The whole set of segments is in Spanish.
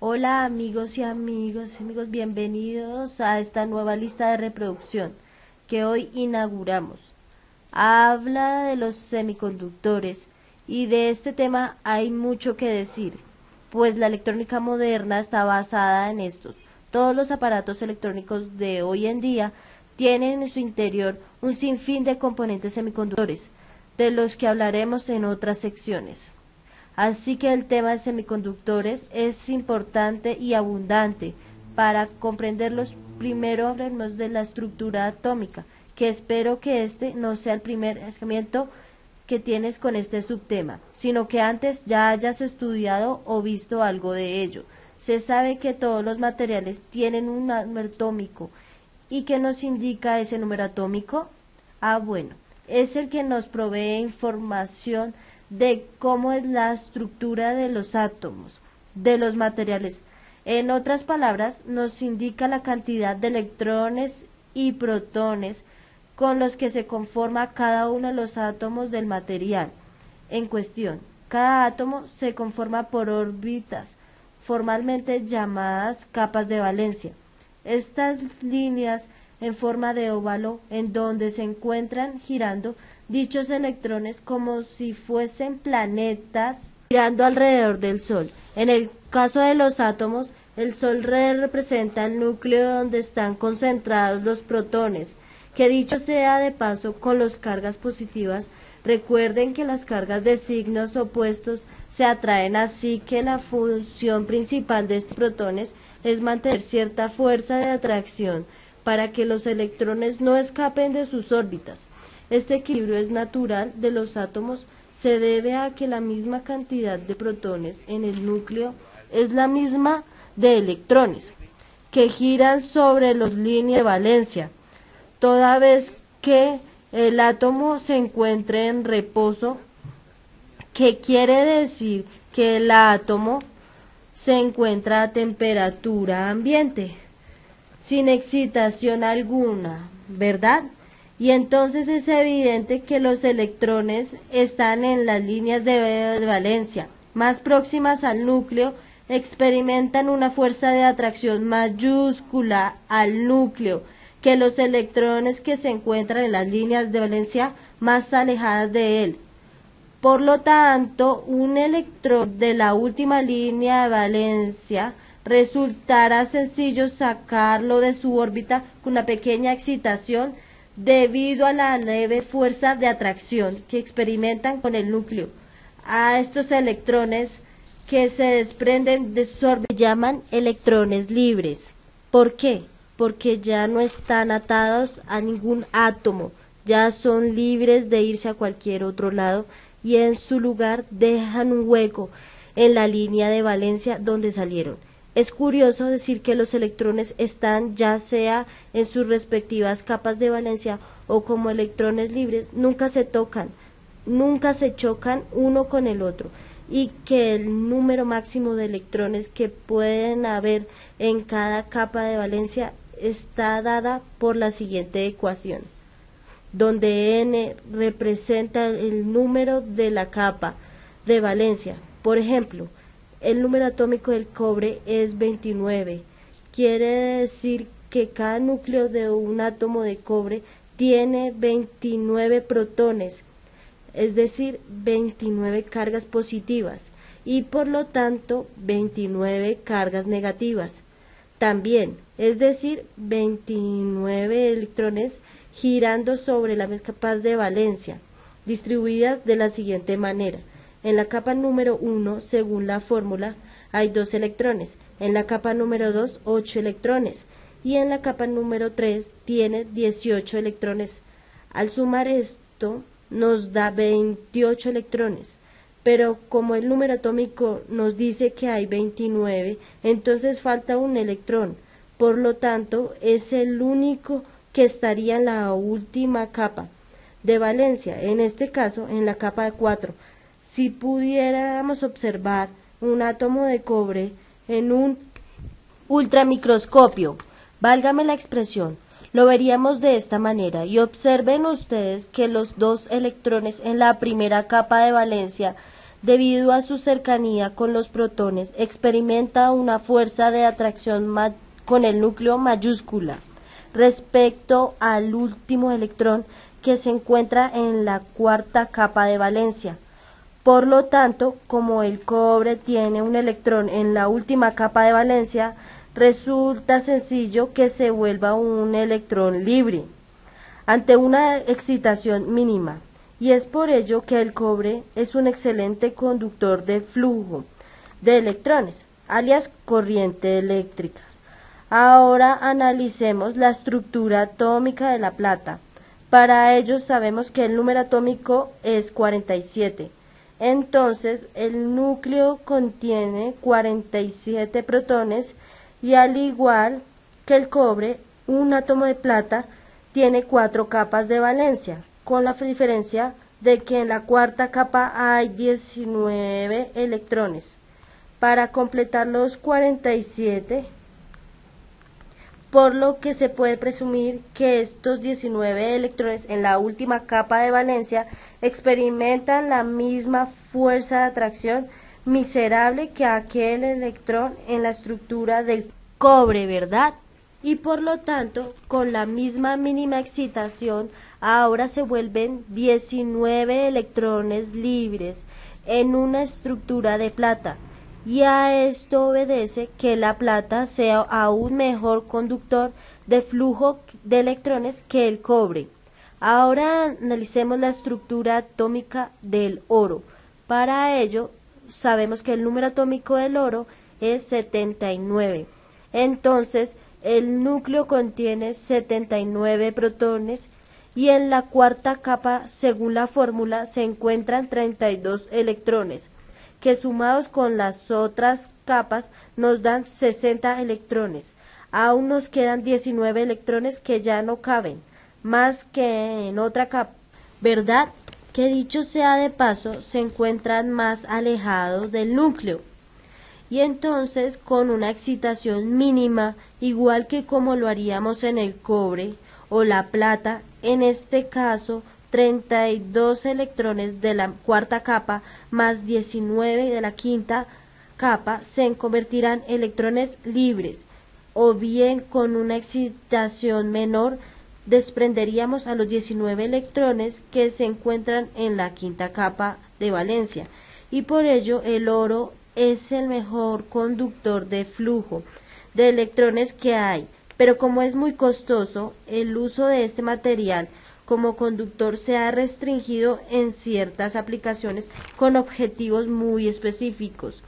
Hola amigos y amigos, bienvenidos a esta nueva lista de reproducción que hoy inauguramos. Habla de los semiconductores y de este tema hay mucho que decir, pues la electrónica moderna está basada en estos. Todos los aparatos electrónicos de hoy en día tienen en su interior un sinfín de componentes semiconductores, de los que hablaremos en otras secciones. Así que el tema de semiconductores es importante y abundante. Para comprenderlos, primero hablemos de la estructura atómica, que espero que este no sea el primer acercamiento que tienes con este subtema, sino que antes ya hayas estudiado o visto algo de ello. Se sabe que todos los materiales tienen un número atómico. ¿Y qué nos indica ese número atómico? Bueno, es el que nos provee información de cómo es la estructura de los átomos, de los materiales. En otras palabras, nos indica la cantidad de electrones y protones con los que se conforma cada uno de los átomos del material en cuestión. Cada átomo se conforma por órbitas, formalmente llamadas capas de valencia. Estas líneas en forma de óvalo en donde se encuentran girando dichos electrones como si fuesen planetas girando alrededor del Sol. En el caso de los átomos, el Sol representa el núcleo donde están concentrados los protones, que dicho sea de paso con las cargas positivas. Recuerden que las cargas de signos opuestos se atraen, así que la función principal de estos protones es mantener cierta fuerza de atracción para que los electrones no escapen de sus órbitas. Este equilibrio es natural de los átomos, se debe a que la misma cantidad de protones en el núcleo es la misma de electrones que giran sobre las líneas de valencia, toda vez que el átomo se encuentre en reposo, que quiere decir que el átomo se encuentra a temperatura ambiente, sin excitación alguna, ¿verdad? Y entonces es evidente que los electrones están en las líneas de valencia más próximas al núcleo, experimentan una fuerza de atracción mayúscula al núcleo que los electrones que se encuentran en las líneas de valencia más alejadas de él. Por lo tanto, un electrón de la última línea de valencia resultará sencillo sacarlo de su órbita con una pequeña excitación debido a la leve fuerza de atracción que experimentan con el núcleo. A estos electrones que se desprenden de su órbita se llaman electrones libres. ¿Por qué? Porque ya no están atados a ningún átomo, ya son libres de irse a cualquier otro lado y en su lugar dejan un hueco en la línea de valencia donde salieron. Es curioso decir que los electrones están ya sea en sus respectivas capas de valencia o como electrones libres, nunca se tocan, nunca se chocan uno con el otro, y que el número máximo de electrones que pueden haber en cada capa de valencia está dada por la siguiente ecuación, donde n representa el número de la capa de valencia. Por ejemplo, el número atómico del cobre es 29. Quiere decir que cada núcleo de un átomo de cobre tiene 29 protones, es decir, 29 cargas positivas y por lo tanto 29 cargas negativas. También, es decir, 29 electrones girando sobre las capas de valencia, distribuidas de la siguiente manera. En la capa número 1, según la fórmula, hay 2 electrones, en la capa número 2, 8 electrones, y en la capa número 3 tiene 18 electrones. Al sumar esto, nos da 28 electrones, pero como el número atómico nos dice que hay 29, entonces falta un electrón, por lo tanto, es el único que estaría en la última capa de valencia, en este caso, en la capa 4. Si pudiéramos observar un átomo de cobre en un ultramicroscopio, válgame la expresión, lo veríamos de esta manera y observen ustedes que los 2 electrones en la primera capa de valencia debido a su cercanía con los protones, experimenta una fuerza de atracción con el núcleo mayúscula respecto al último electrón que se encuentra en la cuarta capa de valencia. Por lo tanto, como el cobre tiene un electrón en la última capa de valencia, resulta sencillo que se vuelva un electrón libre ante una excitación mínima, y es por ello que el cobre es un excelente conductor de flujo de electrones, alias corriente eléctrica. Ahora analicemos la estructura atómica de la plata. Para ello sabemos que el número atómico es 47. Entonces el núcleo contiene 47 protones y al igual que el cobre, un átomo de plata tiene 4 capas de valencia, con la diferencia de que en la cuarta capa hay 19 electrones. Para completar los 47, por lo que se puede presumir que estos 19 electrones en la última capa de valencia experimentan la misma fuerza de atracción miserable que aquel electrón en la estructura del cobre, ¿verdad? Y por lo tanto, con la misma mínima excitación, ahora se vuelven 19 electrones libres en una estructura de plata. Y a esto obedece que la plata sea aún mejor conductor de flujo de electrones que el cobre. Ahora analicemos la estructura atómica del oro. Para ello, sabemos que el número atómico del oro es 79. Entonces, el núcleo contiene 79 protones y en la cuarta capa, según la fórmula, se encuentran 32 electrones, que sumados con las otras capas nos dan 60 electrones. Aún nos quedan 19 electrones que ya no caben, más que en otra capa, ¿verdad? Que dicho sea de paso, se encuentran más alejados del núcleo. Y entonces, con una excitación mínima, igual que como lo haríamos en el cobre o la plata, en este caso 32 electrones de la cuarta capa más 19 de la quinta capa se convertirán en electrones libres, o bien con una excitación menor desprenderíamos a los 19 electrones que se encuentran en la quinta capa de valencia, y por ello el oro es el mejor conductor de flujo de electrones que hay, pero como es muy costoso, el uso de este material como conductor se ha restringido en ciertas aplicaciones con objetivos muy específicos,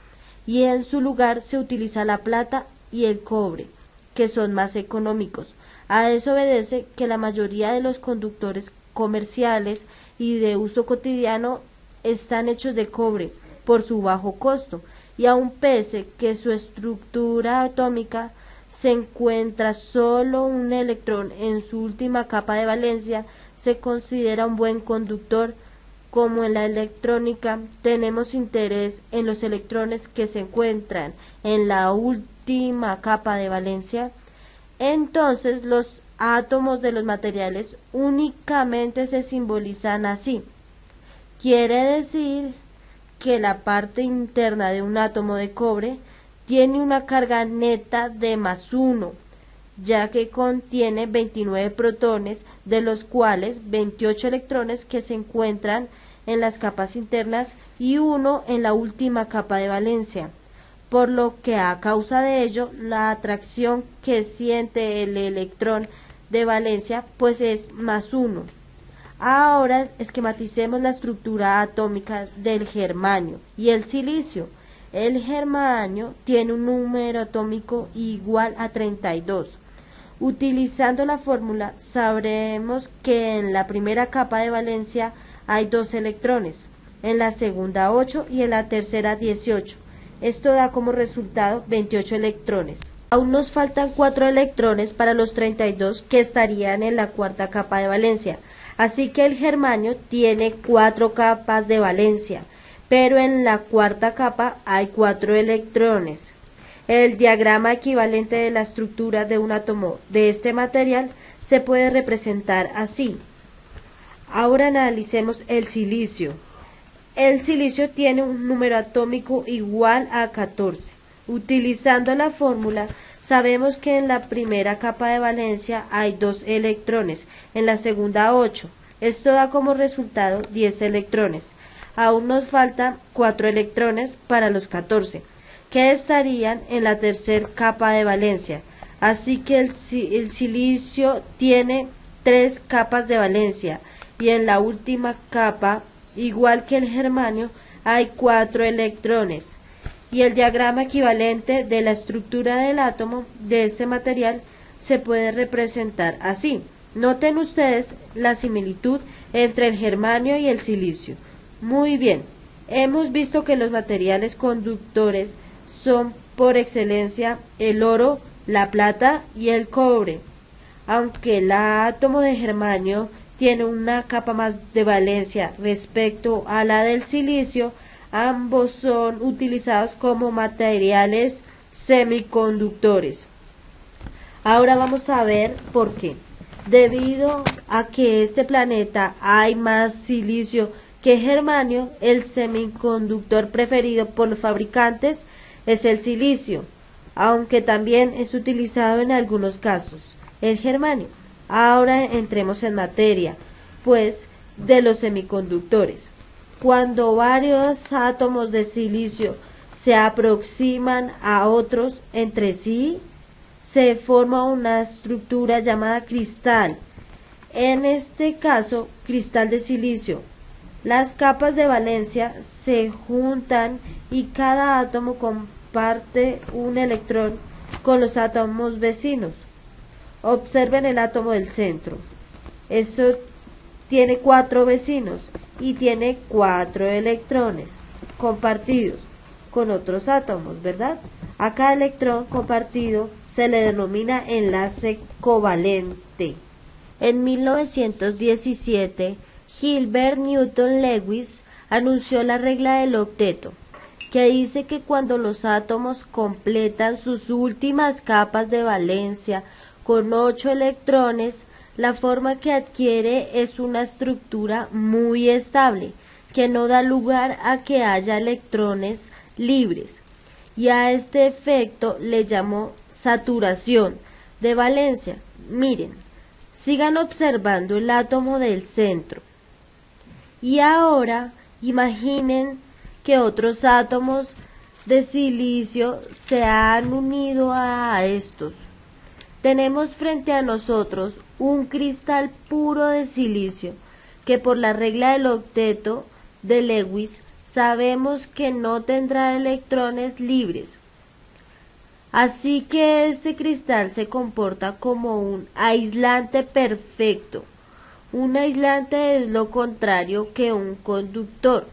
y en su lugar se utiliza la plata y el cobre, que son más económicos. A eso obedece que la mayoría de los conductores comerciales y de uso cotidiano están hechos de cobre por su bajo costo, y aun pese que su estructura atómica se encuentra solo un electrón en su última capa de valencia, se considera un buen conductor. Como en la electrónica tenemos interés en los electrones que se encuentran en la última capa de valencia, entonces los átomos de los materiales únicamente se simbolizan así. Quiere decir que la parte interna de un átomo de cobre tiene una carga neta de +1, ya que contiene 29 protones, de los cuales 28 electrones que se encuentran en las capas internas y uno en la última capa de valencia, por lo que a causa de ello la atracción que siente el electrón de valencia pues es +1. Ahora esquematicemos la estructura atómica del germanio y el silicio. El germanio tiene un número atómico igual a 32. Utilizando la fórmula sabremos que en la primera capa de valencia hay 2 electrones, en la segunda 8 y en la tercera 18. Esto da como resultado 28 electrones. Aún nos faltan 4 electrones para los 32 que estarían en la cuarta capa de valencia. Así que el germanio tiene 4 capas de valencia, pero en la cuarta capa hay 4 electrones. El diagrama equivalente de la estructura de un átomo de este material se puede representar así. Ahora analicemos el silicio. El silicio tiene un número atómico igual a 14. Utilizando la fórmula, sabemos que en la primera capa de valencia hay 2 electrones, en la segunda 8. Esto da como resultado 10 electrones. Aún nos faltan 4 electrones para los 14, que estarían en la tercera capa de valencia. Así que el silicio tiene 3 capas de valencia y en la última capa, igual que el germanio, hay 4 electrones. Y el diagrama equivalente de la estructura del átomo de este material se puede representar así. Noten ustedes la similitud entre el germanio y el silicio. Muy bien, hemos visto que los materiales conductores son por excelencia el oro, la plata y el cobre. Aunque el átomo de germanio tiene una capa más de valencia respecto a la del silicio, ambos son utilizados como materiales semiconductores. Ahora vamos a ver por qué. Debido a que este planeta hay más silicio que germanio, el semiconductor preferido por los fabricantes es el silicio, aunque también es utilizado en algunos casos el germanio. Ahora entremos en materia, pues, de los semiconductores. Cuando varios átomos de silicio se aproximan a otros entre sí, se forma una estructura llamada cristal. En este caso, cristal de silicio. Las capas de valencia se juntan y cada átomo comparte un electrón con los átomos vecinos. Observen el átomo del centro. Eso tiene 4 vecinos y tiene 4 electrones compartidos con otros átomos, ¿verdad? A cada electrón compartido se le denomina enlace covalente. En 1917, Gilbert Newton Lewis anunció la regla del octeto, que dice que cuando los átomos completan sus últimas capas de valencia con 8 electrones, la forma que adquiere es una estructura muy estable, que no da lugar a que haya electrones libres, y a este efecto le llamó saturación de valencia. Miren, sigan observando el átomo del centro. Y ahora imaginen que otros átomos de silicio se han unido a estos. Tenemos frente a nosotros un cristal puro de silicio, que por la regla del octeto de Lewis sabemos que no tendrá electrones libres. Así que este cristal se comporta como un aislante perfecto. Un aislante es lo contrario que un conductor.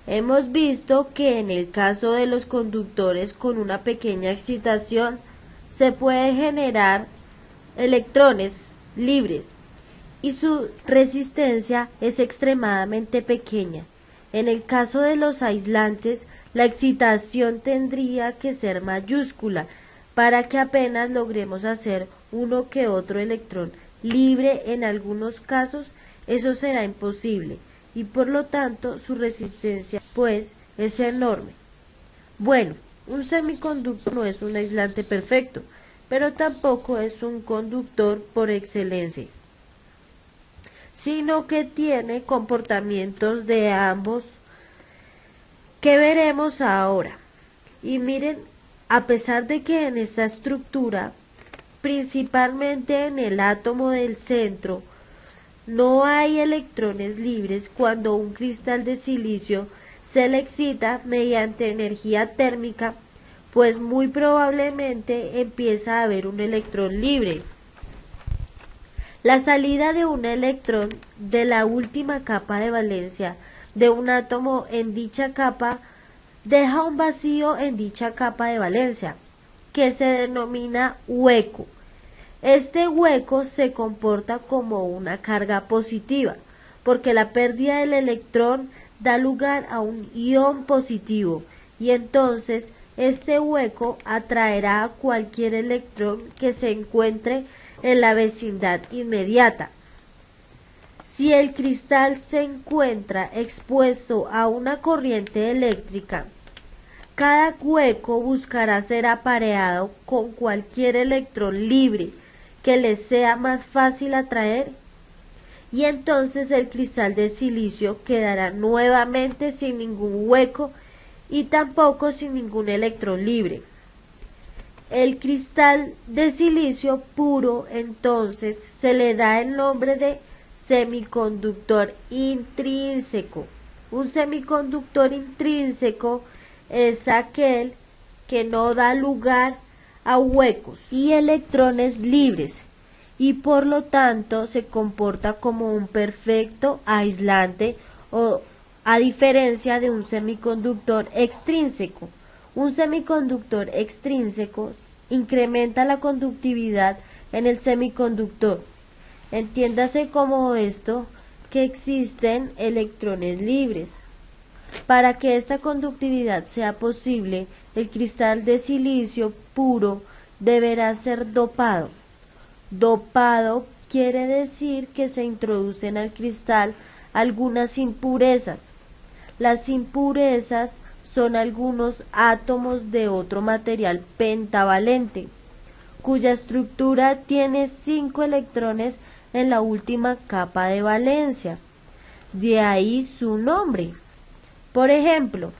Hemos visto que en el caso de los conductores con una pequeña excitación se puede generar electrones libres y su resistencia es extremadamente pequeña. En el caso de los aislantes, la excitación tendría que ser mayúscula para que apenas logremos hacer uno que otro electrón libre. En algunos casos eso será imposible y por lo tanto su resistencia pues es enorme. Bueno, un semiconductor no es un aislante perfecto, pero tampoco es un conductor por excelencia, sino que tiene comportamientos de ambos que veremos ahora. Y miren, a pesar de que en esta estructura, principalmente en el átomo del centro, no hay electrones libres, cuando un cristal de silicio se le excita mediante energía térmica, pues muy probablemente empieza a haber un electrón libre. La salida de un electrón de la última capa de valencia de un átomo en dicha capa deja un vacío en dicha capa de valencia, que se denomina hueco. Este hueco se comporta como una carga positiva, porque la pérdida del electrón da lugar a un ion positivo, y entonces este hueco atraerá a cualquier electrón que se encuentre en la vecindad inmediata. Si el cristal se encuentra expuesto a una corriente eléctrica, cada hueco buscará ser apareado con cualquier electrón libre que le sea más fácil atraer, y entonces el cristal de silicio quedará nuevamente sin ningún hueco y tampoco sin ningún electrón libre. El cristal de silicio puro entonces se le da el nombre de semiconductor intrínseco. Un semiconductor intrínseco es aquel que no da lugar a huecos y electrones libres, y por lo tanto se comporta como un perfecto aislante, o a diferencia de un semiconductor extrínseco. Un semiconductor extrínseco incrementa la conductividad en el semiconductor. Entiéndase como esto que existen electrones libres. Para que esta conductividad sea posible, el cristal de silicio puro deberá ser dopado. Dopado quiere decir que se introducen al cristal algunas impurezas. Las impurezas son algunos átomos de otro material pentavalente, cuya estructura tiene 5 electrones en la última capa de valencia. De ahí su nombre. Por ejemplo,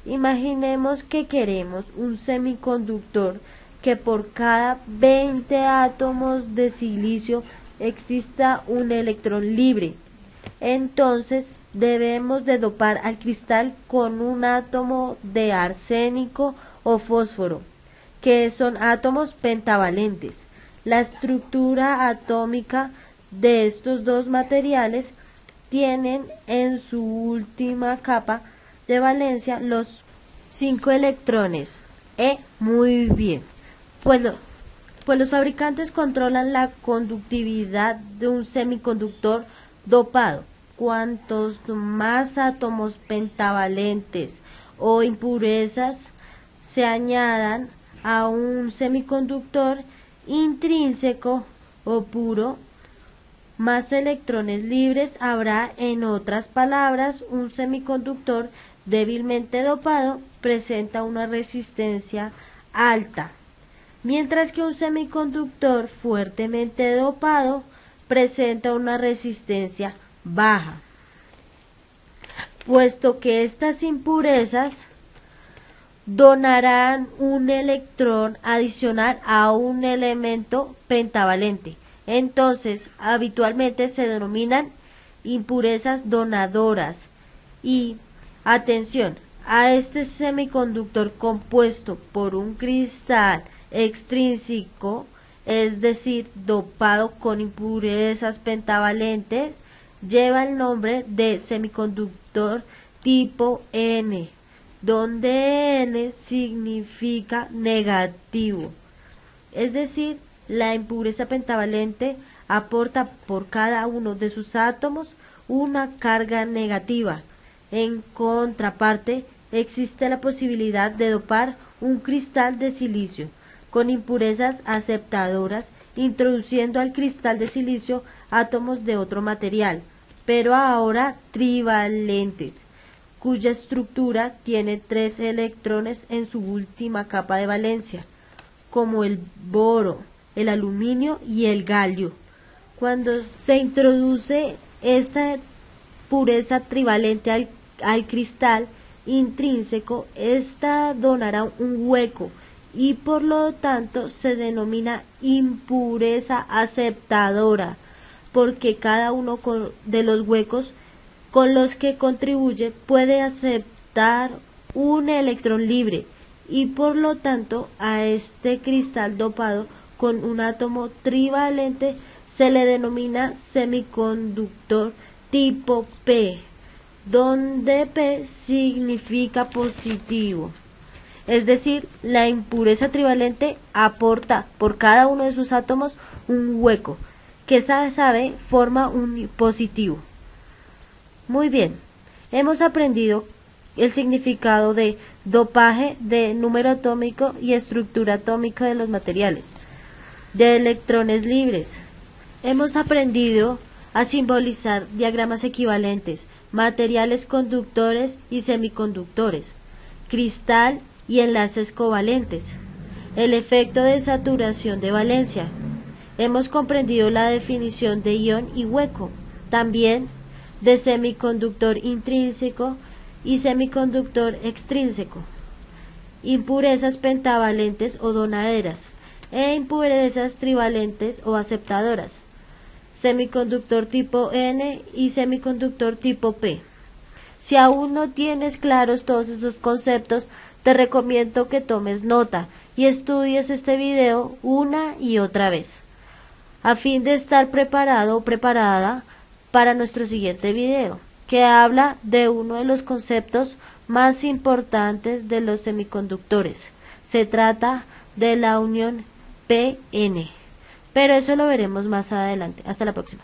imaginemos que queremos un semiconductor que por cada 20 átomos de silicio exista un electrón libre. Entonces debemos de dopar al cristal con un átomo de arsénico o fósforo, que son átomos pentavalentes. La estructura atómica de estos dos materiales tienen en su última capa de valencia los 5 electrones. Muy bien. Pues los fabricantes controlan la conductividad de un semiconductor dopado. Cuantos más átomos pentavalentes o impurezas se añadan a un semiconductor intrínseco o puro, más electrones libres habrá. En otras palabras, un semiconductor débilmente dopado presenta una resistencia alta, mientras que un semiconductor fuertemente dopado presenta una resistencia baja, puesto que estas impurezas donarán un electrón adicional a un elemento pentavalente. Entonces, habitualmente se denominan impurezas donadoras. Y, atención, a este semiconductor compuesto por un cristal extrínseco, es decir, dopado con impurezas pentavalentes, lleva el nombre de semiconductor tipo N, donde N significa negativo. Es decir, la impureza pentavalente aporta por cada uno de sus átomos una carga negativa. En contraparte, existe la posibilidad de dopar un cristal de silicio con impurezas aceptadoras, introduciendo al cristal de silicio átomos de otro material, pero ahora trivalentes, cuya estructura tiene 3 electrones en su última capa de valencia, como el boro, el aluminio y el galio. Cuando se introduce esta pureza trivalente al cristal intrínseco, esta donará un hueco y por lo tanto se denomina impureza aceptadora, porque cada uno de los huecos con los que contribuye puede aceptar un electrón libre, y por lo tanto a este cristal dopado con un átomo trivalente se le denomina semiconductor tipo P, donde P significa positivo. Es decir, la impureza trivalente aporta por cada uno de sus átomos un hueco, que sabe forma un positivo. Muy bien, hemos aprendido el significado de dopaje, de número atómico y estructura atómica de los materiales, de electrones libres. Hemos aprendido a simbolizar diagramas equivalentes, materiales conductores y semiconductores, cristal y enlaces covalentes. El efecto de saturación de valencia. Hemos comprendido la definición de ion y hueco, también de semiconductor intrínseco y semiconductor extrínseco, impurezas pentavalentes o donaderas e impurezas trivalentes o aceptadoras, semiconductor tipo N y semiconductor tipo P. Si aún no tienes claros todos esos conceptos, te recomiendo que tomes nota y estudies este video una y otra vez, a fin de estar preparado o preparada para nuestro siguiente video, que habla de uno de los conceptos más importantes de los semiconductores. Se trata de la unión PN, pero eso lo veremos más adelante. Hasta la próxima.